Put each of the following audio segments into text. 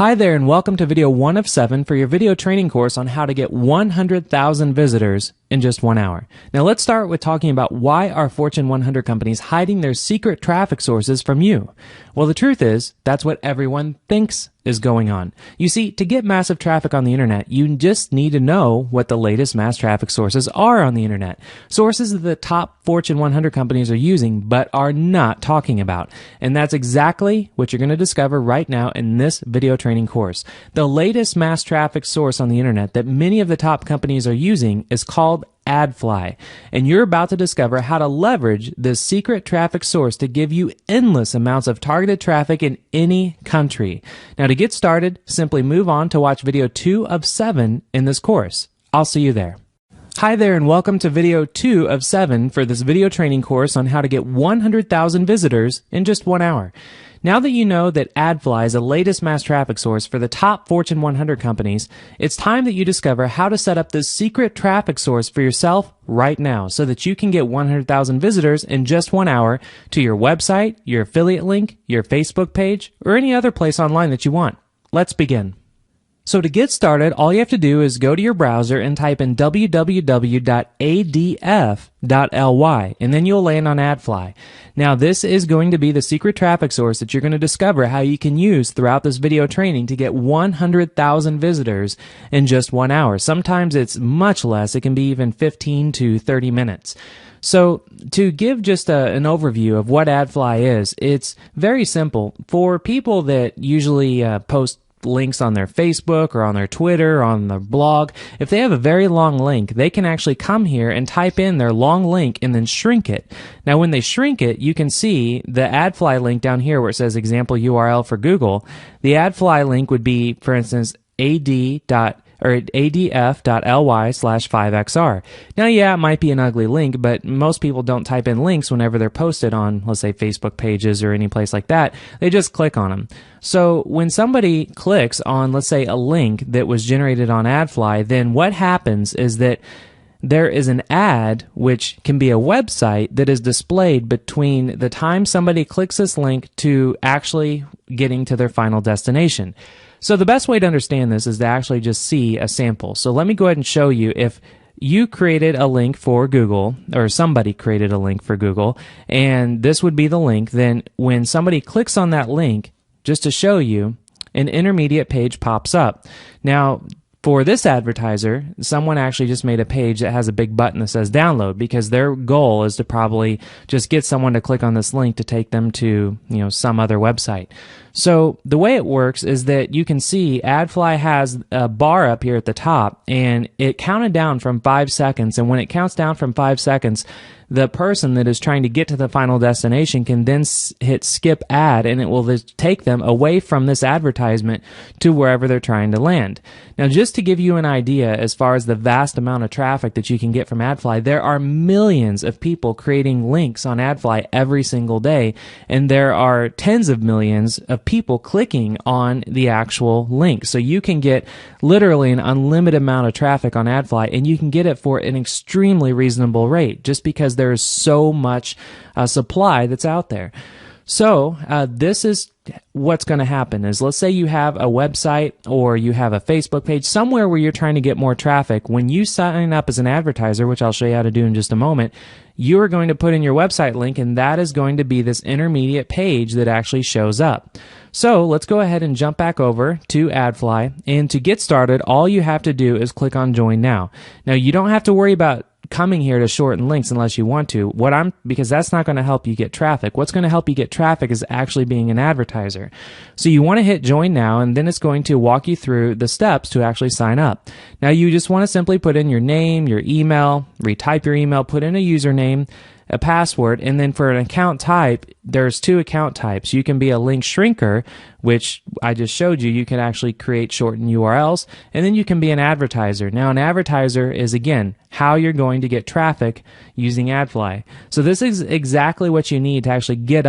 Hi there and welcome to video 1 of 7 for your video training course on how to get 100,000 visitors in just 1 hour. Now let's start with talking about why are Fortune 100 companies hiding their secret traffic sources from you? Well, the truth is, that's what everyone thinks is going on. You see, to get massive traffic on the internet, you just need to know what the latest mass traffic sources are on the internet. Sources that the top Fortune 100 companies are using but are not talking about. And that's exactly what you're going to discover right now in this video training course. The latest mass traffic source on the internet that many of the top companies are using is called AdFly, and you're about to discover how to leverage this secret traffic source to give you endless amounts of targeted traffic in any country. Now to get started, simply move on to watch video 2 of 7 in this course. I'll see you there. Hi there and welcome to video 2 of 7 for this video training course on how to get 100,000 visitors in just 1 hour. Now that you know that AdFly is the latest mass traffic source for the top Fortune 100 companies, it's time that you discover how to set up this secret traffic source for yourself right now so that you can get 100,000 visitors in just 1 hour to your website, your affiliate link, your Facebook page, or any other place online that you want. Let's begin. So to get started, all you have to do is go to your browser and type in www.adf.ly, and then you'll land on AdFly. Now this is going to be the secret traffic source that you're going to discover how you can use throughout this video training to get 100,000 visitors in just 1 hour. Sometimes it's much less. It can be even 15 to 30 minutes. So to give just an overview of what AdFly is, it's very simple. For people that usually post links on their Facebook or on their Twitter or on their blog, if they have a very long link, they can actually come here and type in their long link and then shrink it. Now when they shrink it, you can see the AdFly link down here where it says example URL for Google. The AdFly link would be, for instance, adf.ly/5xr. Now, yeah, it might be an ugly link, but most people don't type in links whenever they're posted on, let's say, Facebook pages or any place like that. They just click on them. So when somebody clicks on, let's say, a link that was generated on AdFly, then what happens is that there is an ad, which can be a website, that is displayed between the time somebody clicks this link to actually getting to their final destination. So the best way to understand this is to actually just see a sample. So let me go ahead and show you if you created a link for Google, or somebody created a link for Google, and this would be the link, then when somebody clicks on that link, just to show you, an intermediate page pops up. Now, for this advertiser, someone actually just made a page that has a big button that says download because their goal is to probably just get someone to click on this link to take them to, some other website. So the way it works is that you can see AdFly has a bar up here at the top and it counted down from 5 seconds, and when it counts down from 5 seconds, the person that is trying to get to the final destination can then hit skip ad, and it will take them away from this advertisement to wherever they're trying to land. Now, just to give you an idea as far as the vast amount of traffic that you can get from AdFly, there are millions of people creating links on AdFly every single day, and there are tens of millions of people clicking on the actual link. So you can get literally an unlimited amount of traffic on AdFly, and you can get it for an extremely reasonable rate just because there is so much supply that's out there. So this is what's going to happen is, let's say you have a website or you have a Facebook page, somewhere where you're trying to get more traffic. When you sign up as an advertiser, which I'll show you how to do in just a moment, you are going to put in your website link, and that is going to be this intermediate page that actually shows up. So let's go ahead and jump back over to AdFly, and to get started, all you have to do is click on Join Now. Now you don't have to worry about coming here to shorten links unless you want to. Because that's not going to help you get traffic. What's going to help you get traffic is actually being an advertiser. So you want to hit Join Now, and then it's going to walk you through the steps to actually sign up. Now you just want to simply put in your name, your email, retype your email, put in a username, a password, and then for an account type, there's 2 account types. You can be a link shrinker, which I just showed you. You can actually create shortened URLs, and then you can be an advertiser. Now, an advertiser is, again, how you're going to get traffic using AdFly. So this is exactly what you need to actually get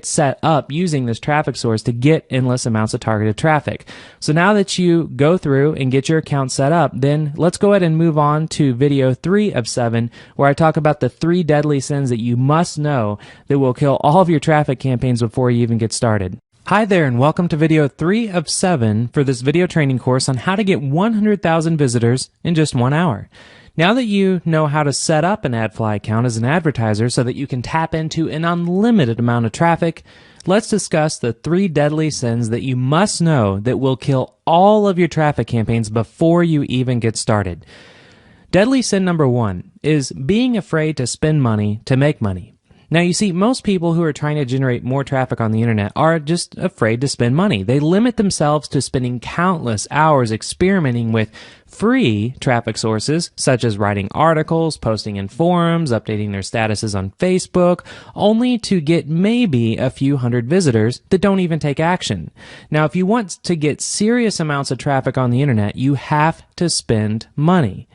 set up using this traffic source to get endless amounts of targeted traffic. So now that you go through and get your account set up, then let's go ahead and move on to video 3 of 7, where I talk about the 3 deadly sins that you must know that will kill all of your traffic campaigns before you even get started. Hi there, and welcome to video 3 of 7 for this video training course on how to get 100,000 visitors in just 1 hour. Now that you know how to set up an AdFly account as an advertiser so that you can tap into an unlimited amount of traffic, let's discuss the 3 deadly sins that you must know that will kill all of your traffic campaigns before you even get started. Deadly sin number 1 is being afraid to spend money to make money. Now, you see, most people who are trying to generate more traffic on the internet are just afraid to spend money. They limit themselves to spending countless hours experimenting with free traffic sources, such as writing articles, posting in forums, updating their statuses on Facebook, only to get maybe a few hundred visitors that don't even take action. Now, if you want to get serious amounts of traffic on the internet, you have to spend money.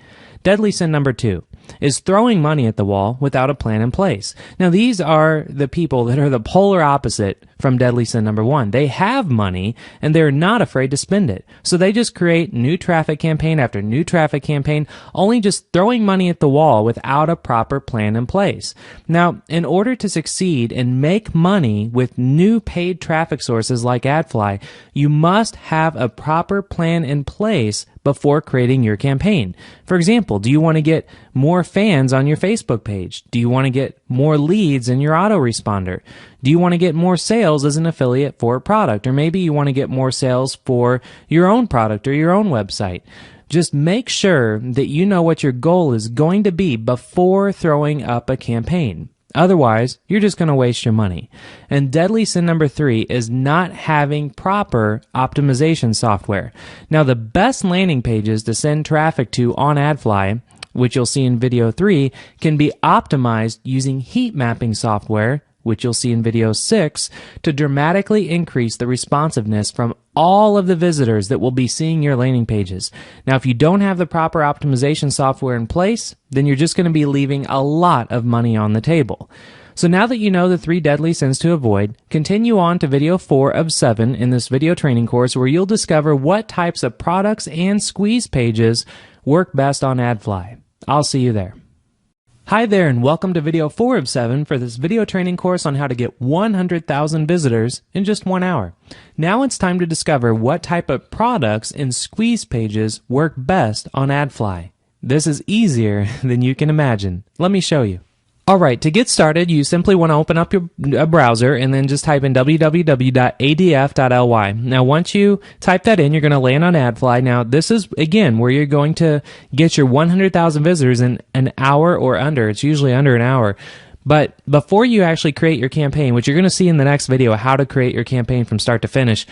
Deadly sin number 2 is throwing money at the wall without a plan in place. Now, these are the people that are the polar opposite from deadly sin number 1. They have money and they're not afraid to spend it. So they just create new traffic campaign after new traffic campaign, only just throwing money at the wall without a proper plan in place. Now, in order to succeed and make money with new paid traffic sources like AdFly, you must have a proper plan in place before creating your campaign. For example, do you want to get more fans on your Facebook page? Do you want to get more leads in your autoresponder? Do you want to get more sales as an affiliate for a product? Or maybe you want to get more sales for your own product or your own website. Just make sure that you know what your goal is going to be before throwing up a campaign. Otherwise, you're just going to waste your money. And deadly sin number 3 is not having proper optimization software. Now, the best landing pages to send traffic to on AdFly, which you'll see in video 3, can be optimized using heat mapping software, which you'll see in video 6, to dramatically increase the responsiveness from all of the visitors that will be seeing your landing pages. Now, if you don't have the proper optimization software in place, then you're just going to be leaving a lot of money on the table. So now that you know the 3 deadly sins to avoid, continue on to video 4 of 7 in this video training course where you'll discover what types of products and squeeze pages work best on AdFly. I'll see you there. Hi there, and welcome to video 4 of 7 for this video training course on how to get 100,000 visitors in just 1 hour. Now it's time to discover what type of products and squeeze pages work best on AdFly. This is easier than you can imagine. Let me show you. Alright, to get started, you simply want to open up your browser and then just type in www.adf.ly. Now, once you type that in, you're going to land on AdFly. Now, this is, again, where you're going to get your 100,000 visitors in an hour or under. It's usually under an hour. But before you actually create your campaign, which you're going to see in the next video, how to create your campaign from start to finish,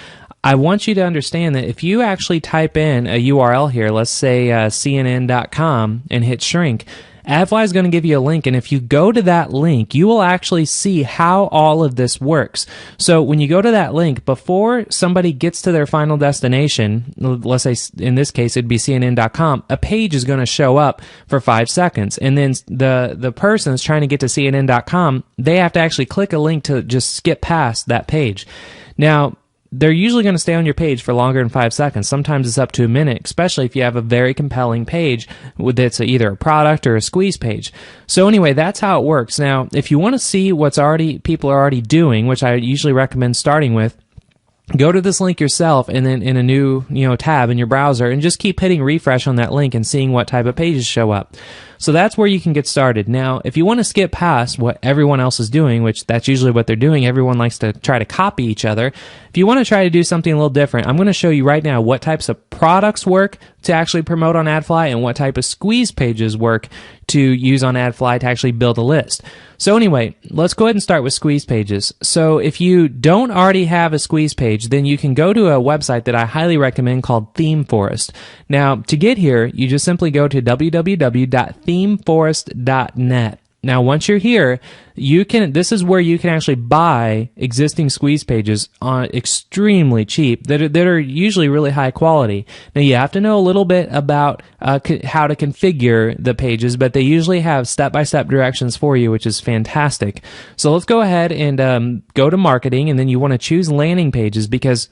I want you to understand that if you actually type in a URL here, let's say cnn.com, and hit shrink, AdFly is going to give you a link, and if you go to that link, you will actually see how all of this works. So when you go to that link, before somebody gets to their final destination, let's say in this case it'd be CNN.com, a page is going to show up for 5 seconds, and then the person that's trying to get to CNN.com, they have to actually click a link to just skip past that page. Now, they're usually going to stay on your page for longer than 5 seconds. Sometimes it's up to a minute, especially if you have a very compelling page that's either a product or a squeeze page. So anyway, that's how it works. Now, if you want to see what's people are already doing, which I usually recommend starting with, go to this link yourself and then in a new tab in your browser and just keep hitting refresh on that link and seeing what type of pages show up. So that's where you can get started. Now, if you want to skip past what everyone else is doing, which that's usually what they're doing, everyone likes to try to copy each other. If you want to try to do something a little different, I'm going to show you right now what types of products work to actually promote on AdFly and what type of squeeze pages work to use on AdFly to actually build a list. So anyway, let's go ahead and start with squeeze pages. So if you don't already have a squeeze page, then you can go to a website that I highly recommend called ThemeForest. Now, to get here, you just simply go to www.themeforest.net. Now, once you're here, this is where you can actually buy existing squeeze pages on extremely cheap that are usually really high quality. Now, you have to know a little bit about how to configure the pages, but they usually have step-by-step directions for you, which is fantastic. So let's go ahead and go to marketing, and then you want to choose landing pages, because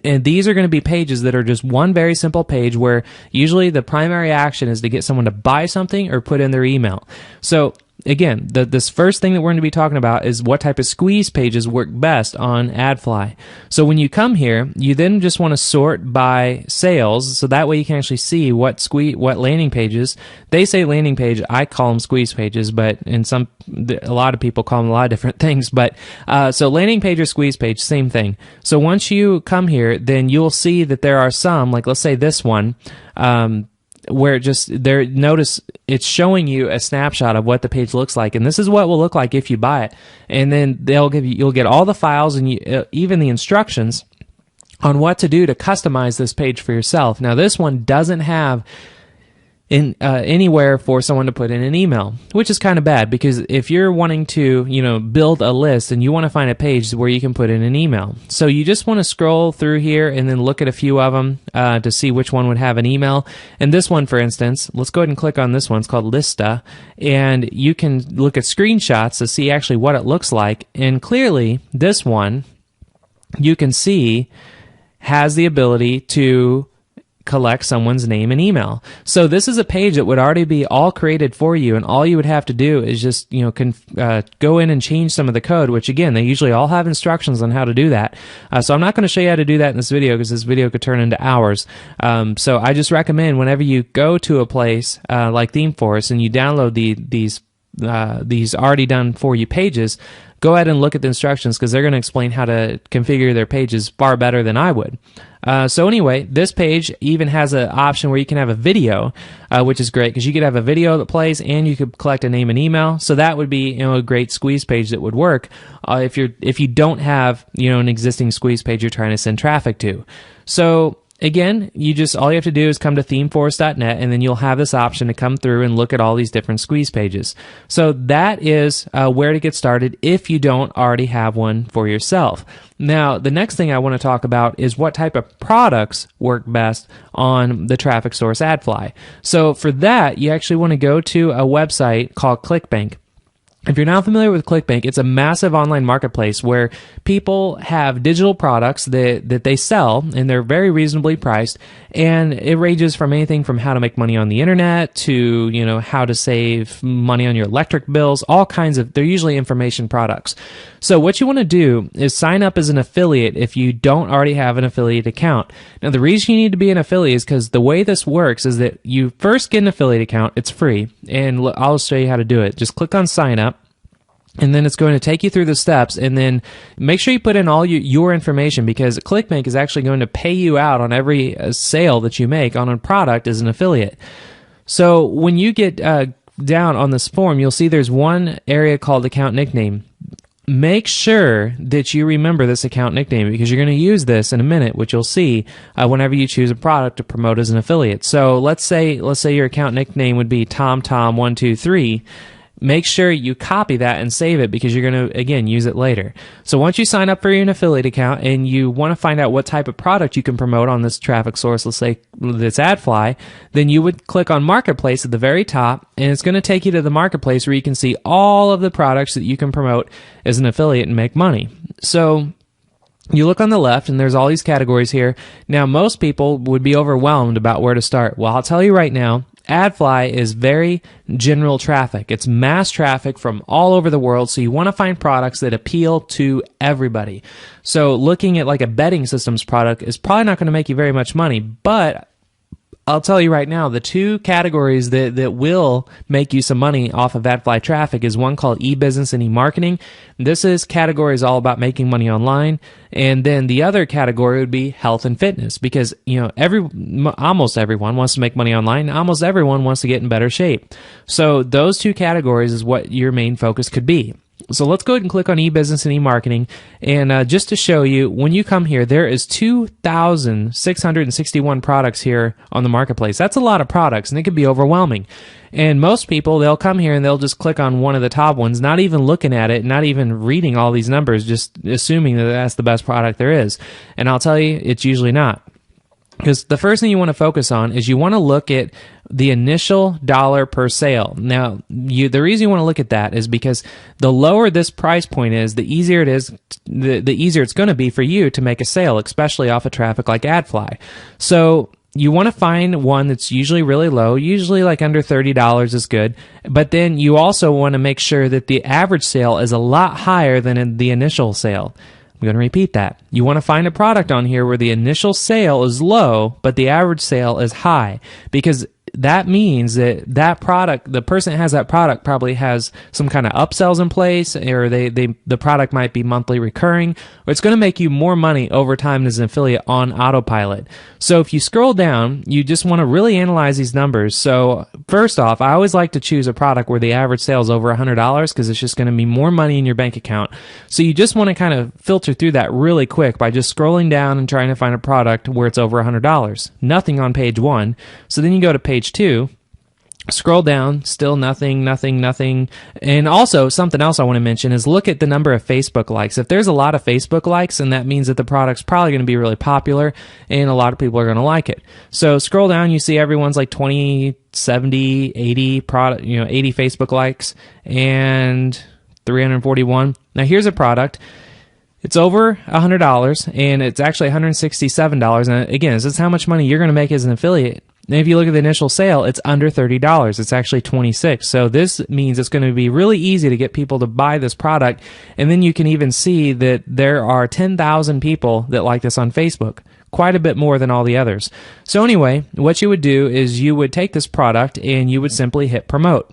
and these are going to be pages that are just one very simple page where usually the primary action is to get someone to buy something or put in their email. So again, this first thing that we're going to be talking about is what type of squeeze pages work best on AdFly. So when you come here, you then just want to sort by sales, so that way you can actually see what landing pages. They say landing page, I call them squeeze pages, but a lot of people call them a lot of different things. But so landing page or squeeze page, same thing. So once you come here, then you'll see that there are some, like let's say this one, where notice it's showing you a snapshot of what the page looks like, and this is what will look like if you buy it. And then you'll get all the files and even the instructions on what to do to customize this page for yourself. Now this one doesn't have anywhere for someone to put in an email, which is kind of bad, because if you're wanting to, build a list and you want to find a page where you can put in an email, so you just want to scroll through here and then look at a few of them to see which one would have an email. And this one, for instance, let's go ahead and click on this one. It's called Lista, and you can look at screenshots to see actually what it looks like. And clearly, this one you can see has the ability to collect someone's name and email. So this is a page that would already be all created for you, and all you would have to do is just go in and change some of the code, which again, they usually all have instructions on how to do that. So I'm not going to show you how to do that in this video, because this video could turn into hours. So I just recommend whenever you go to a place like ThemeForest and you download these already done for you pages, go ahead and look at the instructions, because they're going to explain how to configure their pages far better than I would. So anyway, this page even has an option where you can have a video, which is great, because you could have a video that plays and you could collect a name and email. So that would be a great squeeze page that would work if you don't have an existing squeeze page you're trying to send traffic to. So again, all you have to do is come to themeforest.net, and then you'll have this option to come through and look at all these different squeeze pages. So that is where to get started if you don't already have one for yourself. Now, the next thing I want to talk about is what type of products work best on the traffic source AdFly. So for that, you actually want to go to a website called ClickBank. If you're not familiar with ClickBank, it's a massive online marketplace where people have digital products that they sell, and they're very reasonably priced, and it ranges from anything from how to make money on the internet to, how to save money on your electric bills, all kinds of, they're usually information products. So what you want to do is sign up as an affiliate if you don't already have an affiliate account. Now, the reason you need to be an affiliate is because the way this works is that you first get an affiliate account, it's free, and I'll show you how to do it. Just click on sign up, and then it's going to take you through the steps, and then make sure you put in all your information, because ClickBank is actually going to pay you out on every sale that you make on a product as an affiliate. So when you get down on this form, you'll see there's one area called account nickname. Make sure that you remember this account nickname, because you're going to use this in a minute, which you'll see whenever you choose a product to promote as an affiliate. So let's say your account nickname would be TomTom123. Make sure you copy that and save it, because you're going to, again, use it later. So once you sign up for an affiliate account and you want to find out what type of product you can promote on this traffic source, let's say that's AdFly, then you would click on Marketplace at the very top, and it's going to take you to the Marketplace where you can see all of the products that you can promote as an affiliate and make money. So you look on the left, and there's all these categories here. Now, most people would be overwhelmed about where to start. Well, I'll tell you right now, AdFly is very general traffic. It's mass traffic from all over the world, so you want to find products that appeal to everybody. So looking at like a betting systems product is probably not going to make you very much money, but I'll tell you right now, the two categories that will make you some money off of AdFly traffic is one called e-business and e-marketing. This category is all about making money online. And then the other category would be health and fitness, because almost everyone wants to make money online. Almost everyone wants to get in better shape. So those two categories is what your main focus could be. So let's go ahead and click on e-business and e-marketing, and just to show you, when you come here, there is 2,661 products here on the marketplace. That's a lot of products, and it could be overwhelming. And most people, they'll come here and they'll just click on one of the top ones, not even looking at it, not even reading all these numbers, just assuming that that's the best product there is. And I'll tell you, it's usually not. Because the first thing you want to focus on is you want to look at the initial dollar per sale. Now, the reason you want to look at that is because the lower this price point is, the easier it is, the easier it's going to be for you to make a sale, especially off of traffic like AdFly. So you want to find one that's usually really low, usually like under $30 is good. But then you also want to make sure that the average sale is a lot higher than in the initial sale. I'm going to repeat that. You want to find a product on here where the initial sale is low, but the average sale is high, because that means that that product, the person that has that product probably has some kind of upsells in place, or the product might be monthly recurring, or it's going to make you more money over time as an affiliate on autopilot. So if you scroll down, you just want to really analyze these numbers. So first off, I always like to choose a product where the average sale is over $100, because it's just going to be more money in your bank account. So you just want to kind of filter through that really quick by just scrolling down and trying to find a product where it's over $100. Nothing on page 1. So then you go to page 2, scroll down, still nothing. And also, something else I want to mention is look at the number of Facebook likes. If there's a lot of Facebook likes, then that means that the product's probably going to be really popular and a lot of people are going to like it. So scroll down, you see everyone's like 20, 70, 80 product, 80 Facebook likes and 341. Now here's a product. It's over $100 and it's actually $167. And again, this is how much money you're going to make as an affiliate. And if you look at the initial sale, it's under $30. It's actually $26. So this means it's going to be really easy to get people to buy this product. And then you can even see that there are 10,000 people that like this on Facebook. Quite a bit more than all the others. So anyway, what you would do is you would take this product and you would simply hit promote.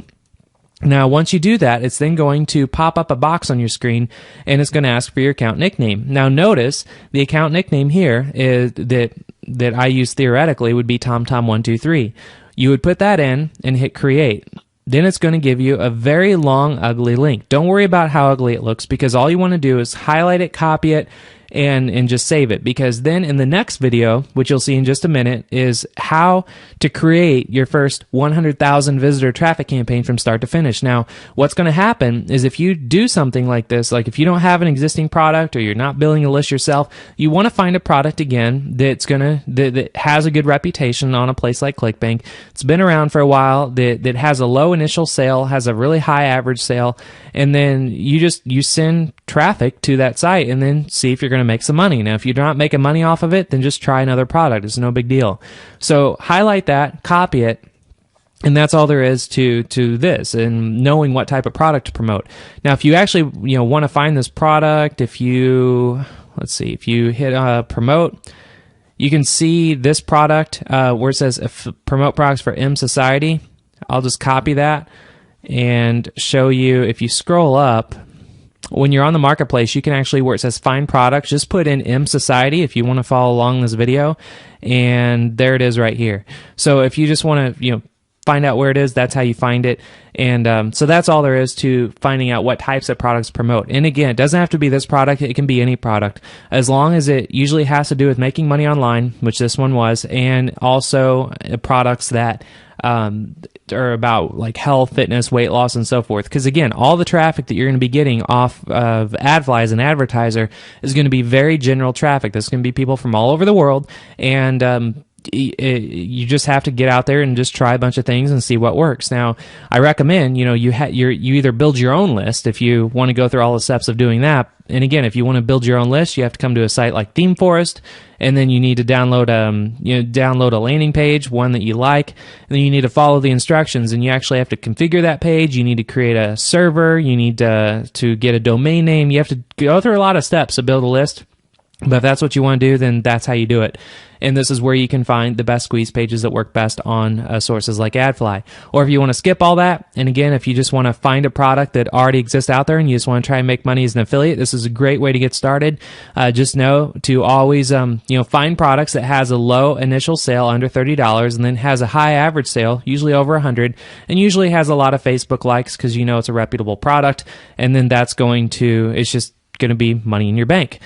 Now, once you do that, it's then going to pop up a box on your screen, and it's going to ask for your account nickname. Now, notice the account nickname here is that I use theoretically would be TomTom123. You would put that in and hit create. Then it's going to give you a very long, ugly link. Don't worry about how ugly it looks, because all you want to do is highlight it, copy it, and just save it, because then in the next video, which you'll see in just a minute, is how to create your first 100,000 visitor traffic campaign from start to finish. Now, what's going to happen is if you do something like this, like if you don't have an existing product or you're not building a list yourself, you want to find a product again that has a good reputation on a place like ClickBank. It's been around for a while, that has a low initial sale, has a really high average sale, and then you send traffic to that site and then see if you're going to make some money. Now, if you're not making money off of it, then just try another product. It's no big deal. So highlight that, copy it, and that's all there is to this, and knowing what type of product to promote. Now, if you actually want to find this product, if you hit promote, you can see this product where it says promote products for M Society. I'll just copy that and show you. If you scroll up, when you're on the marketplace, you can actually, where it says find products, just put in M Society if you want to follow along this video, and there it is right here. So if you just want to find out where it is, that's how you find it. And so that's all there is to finding out what types of products to promote. And again, it doesn't have to be this product, it can be any product, as long as it usually has to do with making money online, which this one was, and also products that are about like health, fitness, weight loss, and so forth. Because again, all the traffic that you're going to be getting off of AdFly as an advertiser is going to be very general traffic. There's going to be people from all over the world, and you just have to get out there and just try a bunch of things and see what works. Now, I recommend you either build your own list if you want to go through all the steps of doing that. And again, if you want to build your own list, you have to come to a site like ThemeForest, and then you need to download a landing page, one that you like, and then you need to follow the instructions, and you actually have to configure that page. You need to create a server. You need to get a domain name. You have to go through a lot of steps to build a list. But if that's what you want to do, then that's how you do it. And this is where you can find the best squeeze pages that work best on sources like AdFly. Or if you want to skip all that, and again, if you just want to find a product that already exists out there and you just want to try and make money as an affiliate, this is a great way to get started. Just know to always find products that has a low initial sale under $30 and then has a high average sale, usually over 100, and usually has a lot of Facebook likes because it's a reputable product, and then it's just going to be money in your bank.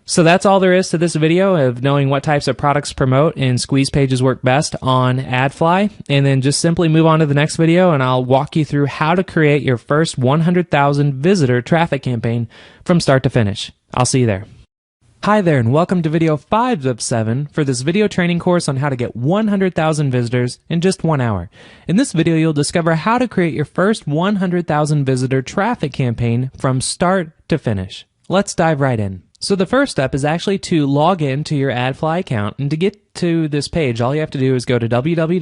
So that's all there is to this video of knowing what types of products to promote and squeeze pages work best on AdFly. And then just simply move on to the next video, and I'll walk you through how to create your first 100,000 visitor traffic campaign from start to finish. I'll see you there. Hi there, and welcome to video 5 of 7 for this video training course on how to get 100,000 visitors in just 1 hour. In this video, you'll discover how to create your first 100,000 visitor traffic campaign from start to finish. Let's dive right in. So the first step is actually to log in to your AdFly account, and to get to this page, all you have to do is go to www.adf.ly,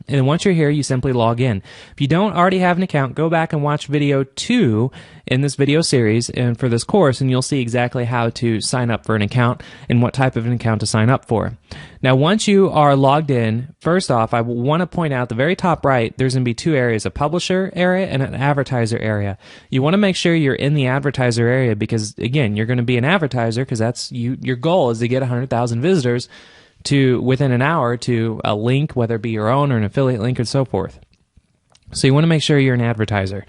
and once you're here, you simply log in. If you don't already have an account, go back and watch video 2 in this video series and for this course, and you'll see exactly how to sign up for an account and what type of an account to sign up for. Now, once you are logged in, first off, I want to point out the very top right, there's going to be 2 areas, a publisher area and an advertiser area. You want to make sure you're in the advertiser area because, again, you're going to be an advertiser because that's your goal is to get 100,000 visitors to within an hour to a link, whether it be your own or an affiliate link and so forth. So you want to make sure you're an advertiser.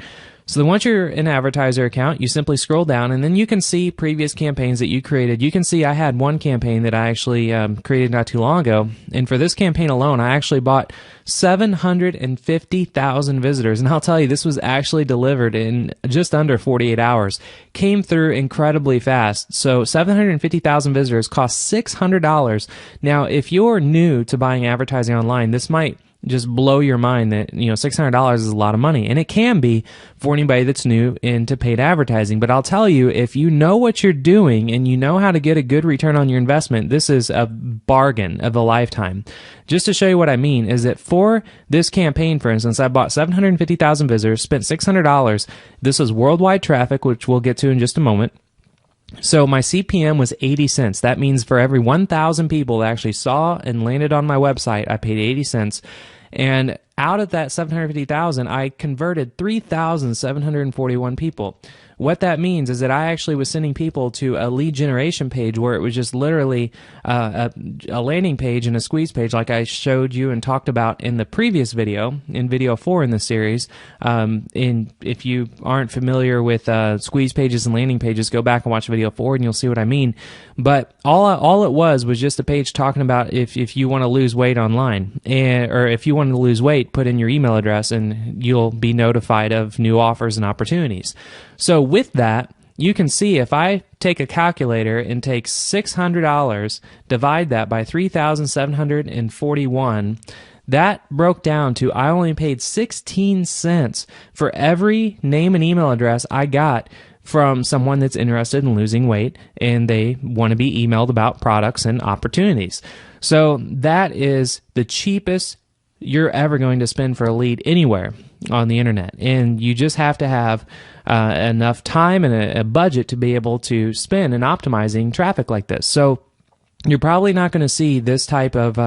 So then once you're in an advertiser account, you simply scroll down, and then you can see previous campaigns that you created. You can see I had one campaign that I actually created not too long ago, and for this campaign alone, I actually bought 750,000 visitors. And I'll tell you, this was actually delivered in just under 48 hours. Came through incredibly fast. So 750,000 visitors cost $600. Now, if you're new to buying advertising online, this might just blow your mind that, $600 is a lot of money. And it can be for anybody that's new into paid advertising. But I'll tell you, if you know what you're doing and you know how to get a good return on your investment, this is a bargain of a lifetime. Just to show you what I mean is that for this campaign, for instance, I bought 750,000 visitors, spent $600. This was worldwide traffic, which we'll get to in just a moment. So my CPM was 80 cents. That means for every 1,000 people that actually saw and landed on my website, I paid 80 cents. And out of that 750,000, I converted 3,741 people. What that means is that I actually was sending people to a lead generation page where it was just literally a landing page and a squeeze page like I showed you and talked about in the previous video, in video 4 in the series. If you aren't familiar with squeeze pages and landing pages, go back and watch video 4 and you'll see what I mean. But all it was just a page talking about if you want to lose weight online, or if you want to lose weight, put in your email address and you'll be notified of new offers and opportunities. So with that, you can see if I take a calculator and take $600, divide that by 3,741, that broke down to I only paid 16 cents for every name and email address I got from someone that's interested in losing weight and they want to be emailed about products and opportunities. So that is the cheapest you're ever going to spend for a lead anywhere on the internet. And you just have to have enough time and a budget to be able to spend in optimizing traffic like this. So you're probably not going to see this type of,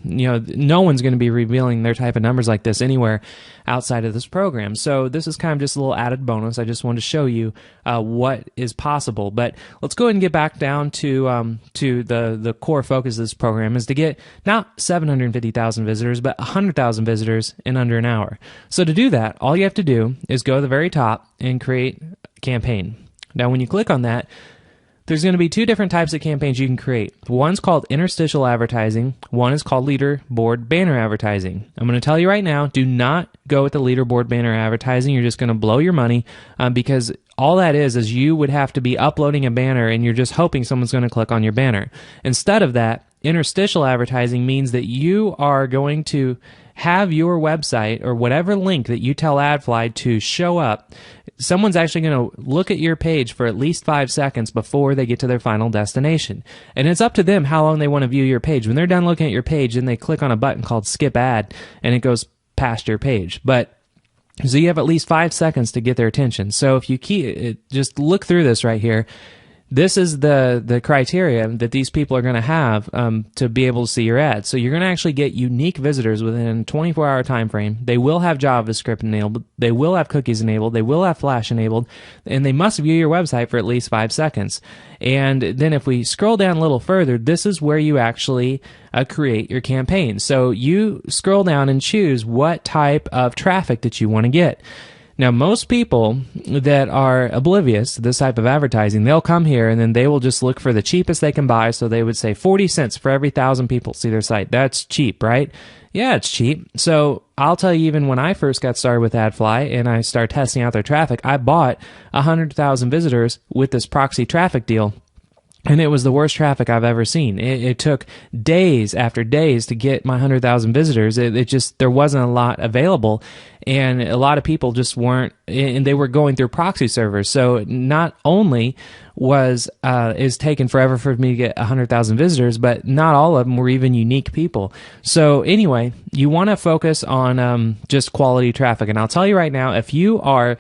no one's going to be revealing their type of numbers like this anywhere outside of this program. So this is kind of just a little added bonus. I just wanted to show you what is possible. But let's go ahead and get back down to the core focus of this program is to get not 750,000 visitors, but 100,000 visitors in under an hour. So to do that, all you have to do is go to the very top and create a campaign. Now, when you click on that, there's going to be 2 different types of campaigns you can create. One's called interstitial advertising. One is called leaderboard banner advertising. I'm going to tell you right now, do not go with the leaderboard banner advertising. You're just going to blow your money because all that is you would have to be uploading a banner and you're just hoping someone's going to click on your banner. Instead of that, interstitial advertising means that you are going to have your website or whatever link that you tell AdFly to show up. Someone's actually going to look at your page for at least 5 seconds before they get to their final destination. And it's up to them how long they want to view your page. When they're done looking at your page, then they click on a button called skip ad and it goes past your page. So you have at least 5 seconds to get their attention. So if you just look through this right here, this is the criteria that these people are going to have to be able to see your ads. So you're going to actually get unique visitors within a 24-hour time frame. They will have JavaScript enabled. They will have cookies enabled. They will have Flash enabled. And they must view your website for at least 5 seconds. And then if we scroll down a little further, this is where you actually create your campaign. So you scroll down and choose what type of traffic that you want to get. Now, most people that are oblivious to this type of advertising, they'll come here and then they will just look for the cheapest they can buy. So they would say 40 cents for every 1,000 people see their site. That's cheap, right? Yeah, it's cheap. So I'll tell you, even when I first got started with AdFly and I started testing out their traffic, I bought 100,000 visitors with this proxy traffic deal. And it was the worst traffic I've ever seen. It took days after days to get my 100,000 visitors. It just, there wasn't a lot available. And a lot of people just weren't, and they were going through proxy servers. So not only is taking forever for me to get 100,000 visitors, but not all of them were even unique people. So anyway, you want to focus on just quality traffic. And I'll tell you right now, if you are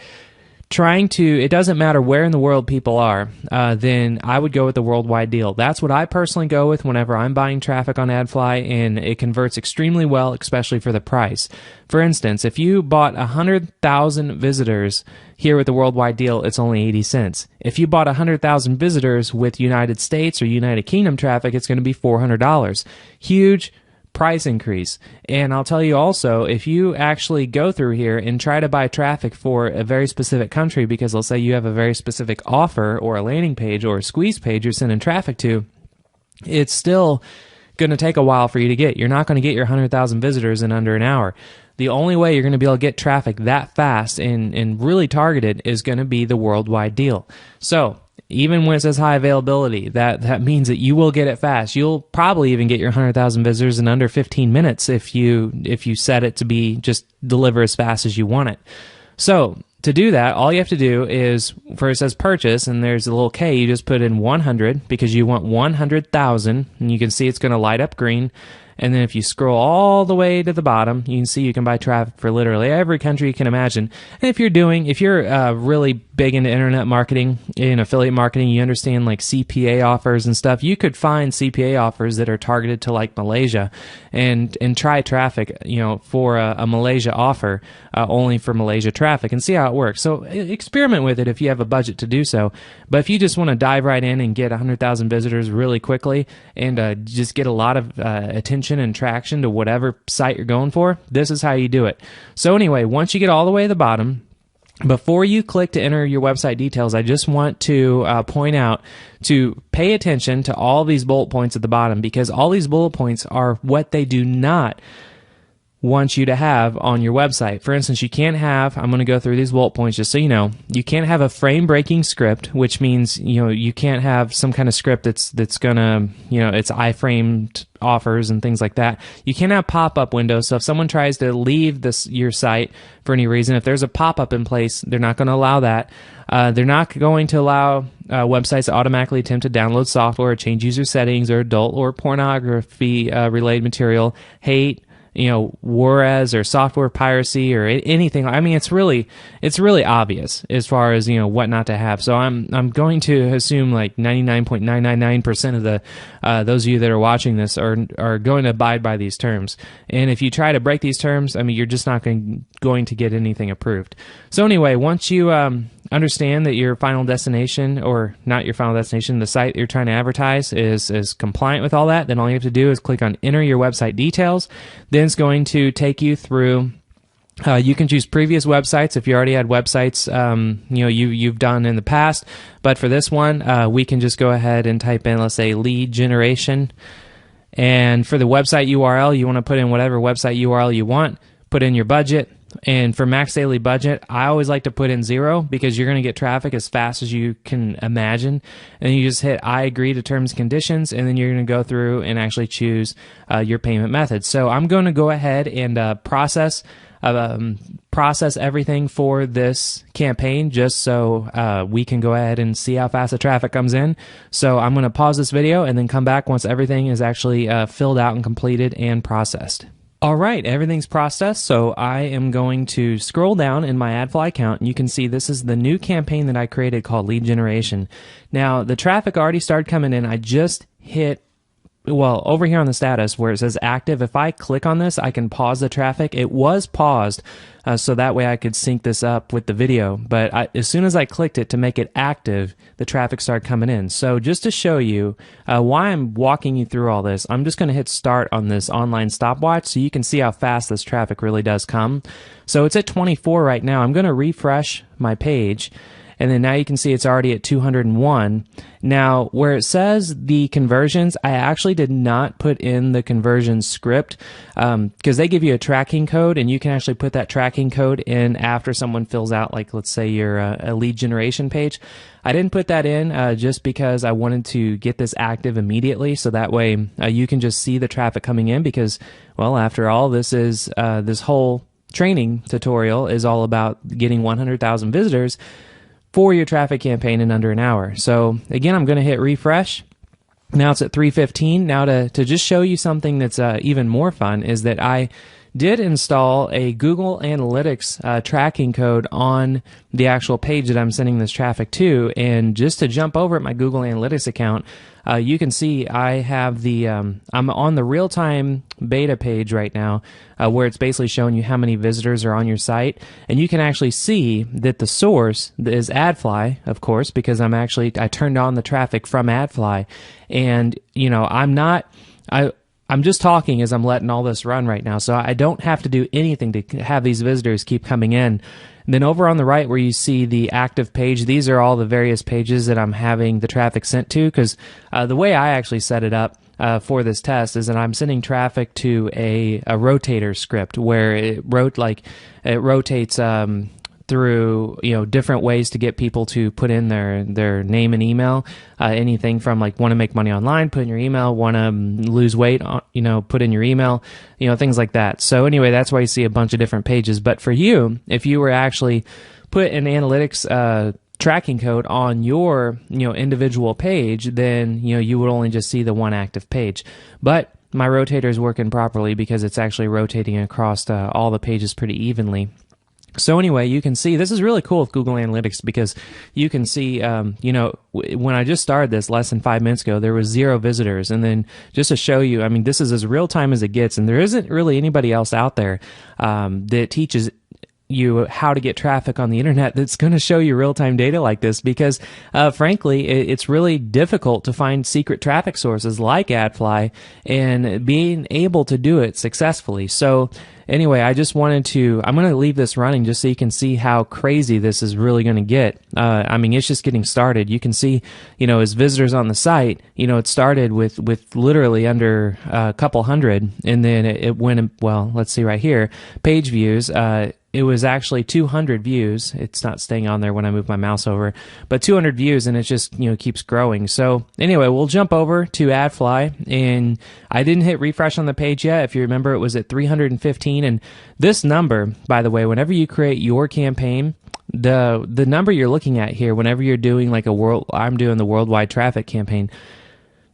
trying to, it doesn't matter where in the world people are, then I would go with the worldwide deal. That's what I personally go with whenever I'm buying traffic on AdFly, and it converts extremely well, especially for the price. For instance, if you bought 100,000 visitors here with the worldwide deal, it's only 80 cents. If you bought 100,000 visitors with United States or United Kingdom traffic, it's going to be $400. Huge price increase. And I'll tell you also, if you actually go through here and try to buy traffic for a very specific country, because let's say you have a very specific offer or a landing page or a squeeze page you're sending traffic to, it's still going to take a while for you to get. You're not going to get your 100,000 visitors in under an hour. The only way you're going to be able to get traffic that fast and really targeted is going to be the worldwide deal. So even when it says high availability, that means that you will get it fast. You'll probably even get your 100,000 visitors in under 15 minutes if you set it to be just deliver as fast as you want it. So to do that, all you have to do is, first it says purchase, and there's a little K. You just put in 100 because you want 100,000, and you can see it's going to light up green. And then if you scroll all the way to the bottom, you can see you can buy traffic for literally every country you can imagine. And if you're really big into internet marketing and affiliate marketing, you understand like CPA offers and stuff, you could find CPA offers that are targeted to like Malaysia and try traffic, for a Malaysia offer, only for Malaysia traffic, and see how it works. So experiment with it if you have a budget to do so. But if you just want to dive right in and get 100,000 visitors really quickly and just get a lot of attention and traction to whatever site you're going for, this is how you do it. So anyway, once you get all the way to the bottom, before you click to enter your website details, I just want to point out to pay attention to all these bullet points at the bottom, because all these bullet points are what they do not want you to have on your website. For instance, you can't have, I'm going to go through these bullet points just so you know, you can't have a frame breaking script, which means, you can't have some kind of script that's going to, it's iframed offers and things like that. You can't have pop-up windows. So if someone tries to leave your site for any reason, if there's a pop-up in place, they're not going to allow that. They're not going to allow websites to automatically attempt to download software or change user settings or adult or pornography related material, hate, Juarez or software piracy or anything. I mean, it's really obvious as far as, what not to have. So I'm going to assume like 99.999% of the those of you that are watching this are going to abide by these terms. And if you try to break these terms, I mean, you're just not going to get anything approved. So anyway, once you understand that your final destination, or not your final destination, the site you're trying to advertise is compliant with all that, then all you have to do is click on enter your website details. Then it's going to take you through, you can choose previous websites if you already had websites you've done in the past, but for this one we can just go ahead and type in, let's say, lead generation, and for the website URL you want to put in whatever website URL you want, put in your budget. And for max daily budget, I always like to put in 0, because you're going to get traffic as fast as you can imagine. And you just hit I agree to terms and conditions, and then you're going to go through and actually choose your payment method. So I'm going to go ahead and process everything for this campaign, just so we can go ahead and see how fast the traffic comes in. So I'm going to pause this video and then come back once everything is actually filled out and completed and processed. All right, everything's processed, so I am going to scroll down in my AdFly account, and you can see this is the new campaign that I created called Lead Generation. Now, the traffic already started coming in. I just hit, over here on the status where it says active, if I click on this, I can pause the traffic. It was paused, so that way I could sync this up with the video. But as soon as I clicked it to make it active, the traffic started coming in. So just to show you why I'm walking you through all this, I'm just going to hit start on this online stopwatch so you can see how fast this traffic really does come. So it's at 24 right now. I'm going to refresh my page. and then now you can see it's already at 201. Now, where it says the conversions, I actually did not put in the conversion script because they give you a tracking code, and you can actually put that tracking code in after someone fills out, like, let's say you're a lead generation page. I didn't put that in just because I wanted to get this active immediately, so that way you can just see the traffic coming in because, well, after all, this is this whole training tutorial is all about getting 100,000 visitors for your traffic campaign in under an hour. So again, I'm going to hit refresh. Now it's at 3:15. Now to just show you something that's even more fun is that I did install a Google Analytics tracking code on the actual page that I'm sending this traffic to. And just to jump over at my Google Analytics account, you can see I have the I'm on the real-time beta page right now, where it's basically showing you how many visitors are on your site, and you can actually see that the source is AdFly, of course, because I turned on the traffic from AdFly, and I'm just talking as I'm letting all this run right now, so I don't have to do anything to have these visitors keep coming in. And then over on the right where you see the active page, these are all the various pages that I'm having the traffic sent to, because the way I actually set it up for this test is that I'm sending traffic to a rotator script where it rotates through different ways to get people to put in their name and email, anything from like want to make money online, put in your email, want to lose weight, put in your email, things like that. So anyway, that's why you see a bunch of different pages. But for you, if you were actually put an analytics tracking code on your individual page, then you would only just see the one active page. But my rotator is working properly because it's actually rotating across all the pages pretty evenly. So anyway, you can see this is really cool with Google Analytics because you can see, when I just started this less than 5 minutes ago, there was 0 visitors. And then just to show you, I mean, this is as real time as it gets, and there isn't really anybody else out there that teaches you how to get traffic on the internet that's going to show you real-time data like this because frankly it's really difficult to find secret traffic sources like AdFly and being able to do it successfully. So anyway, I'm going to leave this running just so you can see how crazy this is really going to get. I mean, it's just getting started. You can see, as visitors on the site, it started with literally under a couple hundred, and then it went, well, let's see right here, page views, it was actually 200 views. It's not staying on there when I move my mouse over, but 200 views, and it just keeps growing. So anyway, we'll jump over to AdFly, and I didn't hit refresh on the page yet. If you remember, it was at 315, and this number, by the way, whenever you create your campaign, the number you're looking at here, whenever you're doing like I'm doing the worldwide traffic campaign.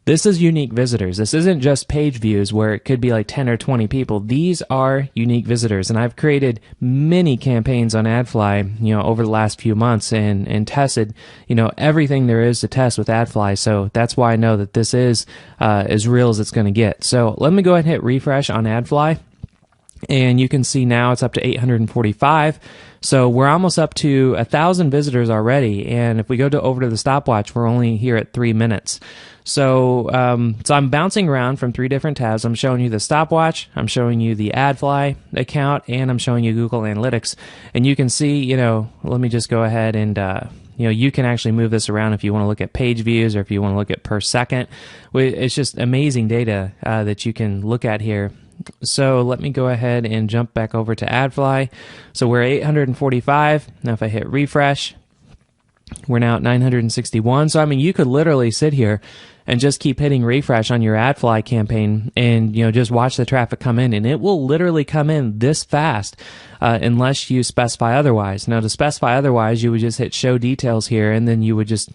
This is unique visitors. This isn't just page views where it could be like 10 or 20 people. These are unique visitors. And I've created many campaigns on AdFly, over the last few months and tested, everything there is to test with AdFly. So that's why I know that this is as real as it's going to get. So let me go ahead and hit refresh on AdFly. And you can see now it's up to 845. So we're almost up to 1,000 visitors already. And if we go over to the stopwatch, we're only here at 3 minutes. So I'm bouncing around from 3 different tabs. I'm showing you the stopwatch, I'm showing you the AdFly account, and I'm showing you Google Analytics. And you can see, let me just go ahead and, you can actually move this around if you want to look at page views or if you want to look at per second. It's just amazing data that you can look at here. So let me go ahead and jump back over to AdFly. So we're 845. Now if I hit refresh, we're now at 961. So I mean, you could literally sit here and just keep hitting refresh on your AdFly campaign and just watch the traffic come in, and it will literally come in this fast unless you specify otherwise. Now to specify otherwise, you would just hit show details here, and then you would just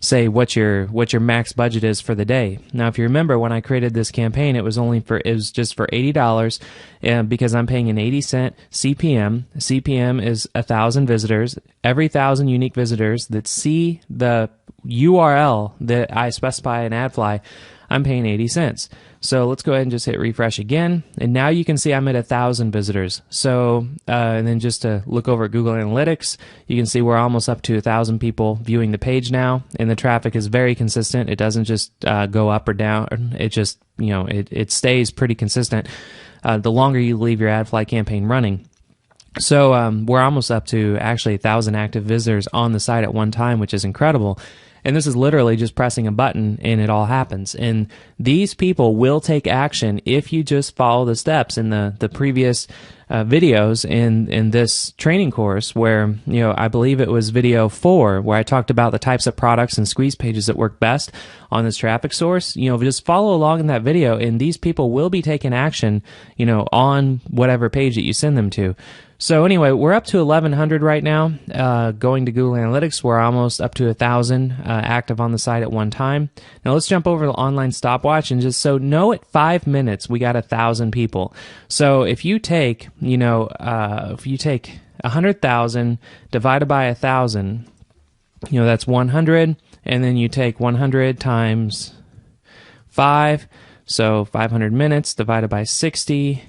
say what your max budget is for the day. Now if you remember, when I created this campaign, it was just for $80, and because I'm paying an 80-cent CPM. CPM is 1,000 visitors. Every 1,000 unique visitors that see the URL that I specify in AdFly, I'm paying 80 cents. So let's go ahead and just hit refresh again. And now you can see I'm at 1,000 visitors. So, and then just to look over at Google Analytics, you can see we're almost up to 1,000 people viewing the page now. And the traffic is very consistent. It doesn't just go up or down. It just, it stays pretty consistent the longer you leave your AdFly campaign running. So we're almost up to actually 1,000 active visitors on the site at one time, which is incredible. And this is literally just pressing a button and it all happens. And these people will take action if you just follow the steps in the previous videos in this training course where, I believe it was video 4 where I talked about the types of products and squeeze pages that work best on this traffic source. Just follow along in that video and these people will be taking action, on whatever page that you send them to. So anyway, we're up to 1,100 right now. Going to Google Analytics, we're almost up to 1,000 active on the site at one time. Now let's jump over to Online Stopwatch and just know at 5 minutes we got 1,000 people. So if you take, if you take 100,000 divided by 1,000, that's 100, and then you take 100 times 5, so 500 minutes divided by 60.